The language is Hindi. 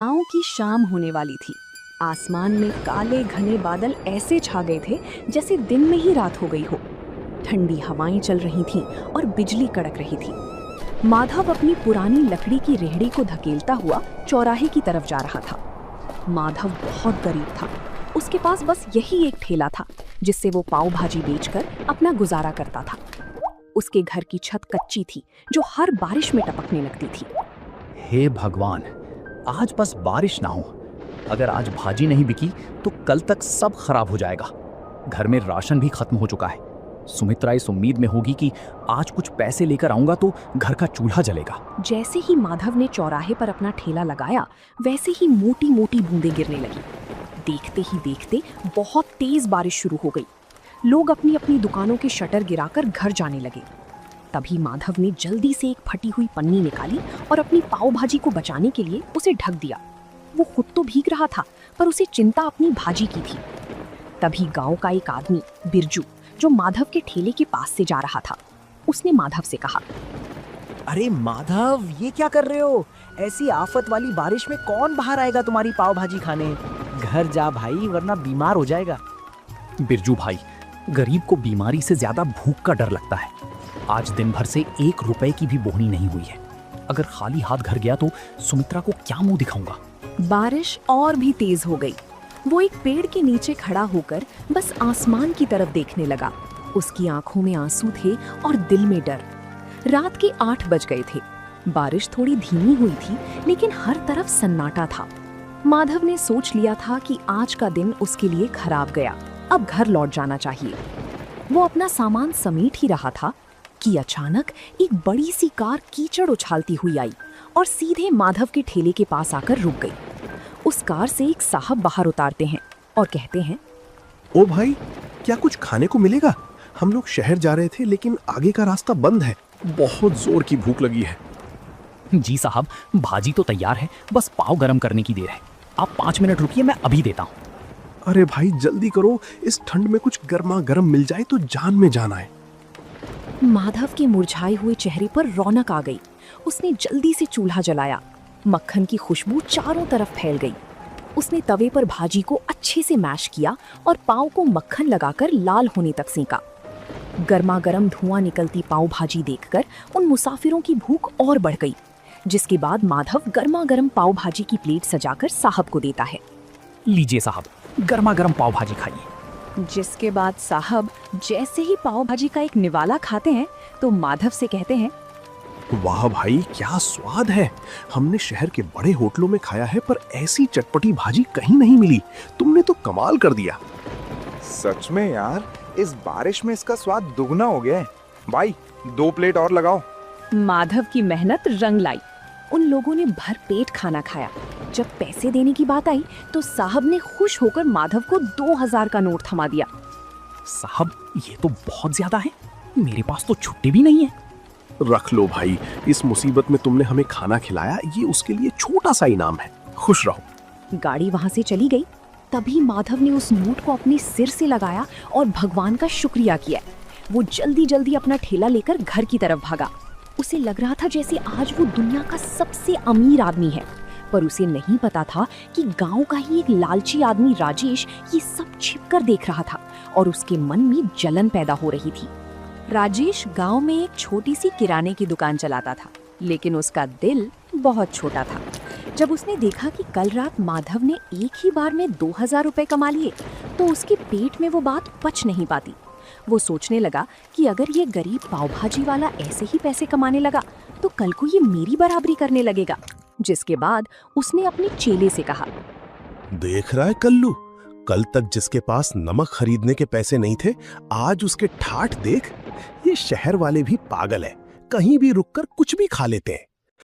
गांव की शाम होने वाली थी। आसमान में काले घने बादल ऐसे छा गए थे जैसे दिन में ही रात हो गई हो। ठंडी हवाएं चल रही थीं और बिजली कड़क रही थी। माधव अपनी पुरानी लकड़ी की रेहड़ी को धकेलता हुआ चौराहे की तरफ जा रहा था। माधव बहुत गरीब था। उसके पास बस यही एक ठेला था जिससे वो पाव भाजी बेचकर अपना गुजारा करता था। उसके घर की छत कच्ची थी जो हर बारिश में टपकने लगती थी। हे भगवान, आज बस बारिश ना हो। अगर आज भाजी नहीं बिकी तो कल तक सब खराब हो जाएगा। घर में राशन भी खत्म हो चुका है। सुमित्रा इस उम्मीद में होगी कि आज कुछ पैसे लेकर आऊंगा तो घर का चूल्हा जलेगा। जैसे ही माधव ने चौराहे पर अपना ठेला लगाया वैसे ही मोटी मोटी बूंदें गिरने लगी। देखते ही देखते बहुत तेज बारिश शुरू हो गई। लोग अपनी अपनी दुकानों के शटर गिराकर घर जाने लगे। तभी माधव ने जल्दी से एक फटी हुई पन्नी निकाली और अपनी पाव भाजी को बचाने के लिए उसे ढक दिया। वो खुद तो भीग रहा था पर उसे चिंता अपनी भाजी की थी। तभी गांव का एक आदमी बिरजू, जो माधव के ठेले के पास से जा रहा था, उसने माधव से कहा, अरे माधव, ये क्या कर रहे हो? ऐसी आफत वाली बारिश में कौन बाहर आएगा तुम्हारी पाव भाजी खाने? घर जा भाई, वरना बीमार हो जाएगा। बिरजू भाई, गरीब को बीमारी से ज्यादा भूख का डर लगता है। आज दिन भर से 1 रुपए की भी बोहनी नहीं हुई है। अगर खाली हाथ घर गया तो सुमित्रा को क्या मुंह दिखाऊंगा। बारिश और भी तेज हो गई। वो एक पेड़ के नीचे खड़ा होकर बस आसमान की तरफ देखने लगा। उसकी आंखों में आंसू थे और दिल में डर। रात के 8 बज गए थे। बारिश थोड़ी धीमी हुई थी लेकिन हर तरफ सन्नाटा था। माधव ने सोच लिया था कि आज का दिन उसके लिए खराब गया। अब घर लौट जाना चाहिए। वो अपना सामान समेट ही रहा था कि अचानक एक बड़ी सी कार कीचड़ उछालती हुई आई और सीधे माधव के ठेले के पास आकर रुक गई। उस कार से एक साहब बाहर उतारते हैं और कहते हैं, ओ भाई, क्या कुछ खाने को मिलेगा? हम लोग शहर जा रहे थे लेकिन आगे का रास्ता बंद है। बहुत जोर की भूख लगी है। जी साहब, भाजी तो तैयार है, बस पाव गरम करने की देर है। आप 5 मिनट रुकिए, मैं अभी देता हूँ। अरे भाई जल्दी करो, इस ठंड में कुछ गर्मा गर्म मिल जाए तो जान में जान आए। माधव के मुरझाए हुए चेहरे पर रौनक आ गई। उसने जल्दी से चूल्हा जलाया। मक्खन की खुशबू चारों तरफ फैल गई। उसने तवे पर भाजी को अच्छे से मैश किया और पाव को मक्खन लगाकर लाल होने तक सेंका। गर्मा गर्म धुआं निकलती पाव भाजी देखकर उन मुसाफिरों की भूख और बढ़ गई। जिसके बाद माधव गर्मा गर्म पाव भाजी की प्लेट सजाकर साहब को देता है। लीजिए साहब, गर्मा गर्म पाव भाजी खाइए। जिसके बाद साहब जैसे ही पाव भाजी का एक निवाला खाते हैं तो माधव से कहते हैं, वाह भाई, क्या स्वाद है। हमने शहर के बड़े होटलों में खाया है पर ऐसी चटपटी भाजी कहीं नहीं मिली। तुमने तो कमाल कर दिया। सच में यार, इस बारिश में इसका स्वाद दुगना हो गया है। भाई 2 प्लेट और लगाओ। माधव की मेहनत रंग लाई। उन लोगों ने भर पेट खाना खाया। जब पैसे देने की बात आई तो साहब ने खुश होकर माधव को 2000 का नोट थमा दिया। साहब, ये तो बहुत ज्यादा है। मेरे पास तो छुट्टी भी नहीं है। रख लो भाई, इस मुसीबत में तुमने हमें खाना खिलाया, ये उसके लिए छोटा सा इनाम है। खुश रहो। गाड़ी वहां से चली गई। तभी माधव ने उस नोट को अपने सिर से लगाया और भगवान का शुक्रिया किया। वो जल्दी जल्दी अपना ठेला लेकर घर की तरफ भागा। उसे लग रहा था जैसे आज वो दुनिया का सबसे अमीर आदमी है, पर उसे नहीं पता था कि गांव का ही एक लालची आदमी राजेश ये सब छिपकर देख रहा था और उसके मन में जलन पैदा हो रही थी। राजेश गांव में एक छोटी सी किराने की दुकान चलाता था, लेकिन उसका दिल बहुत छोटा था। जब उसने देखा कि कल रात माधव ने एक ही बार में 2000 रुपए कमा लिए तो उसके पेट में वो बात पच नहीं पाती। वो सोचने लगा कि अगर ये गरीब पाव भाजी वाला ऐसे ही पैसे कमाने लगा तो कल को ये मेरी बराबरी करने लगेगा। जिसके बाद उसने अपने चेले से कहा, देख रहा है कल्लू, कल तक जिसके पास नमक खरीदने के पैसे नहीं थे, आज उसके ठाठ देख। ये शहर वाले भी पागल है, कहीं भी रुककर कुछ भी खा लेते हैं।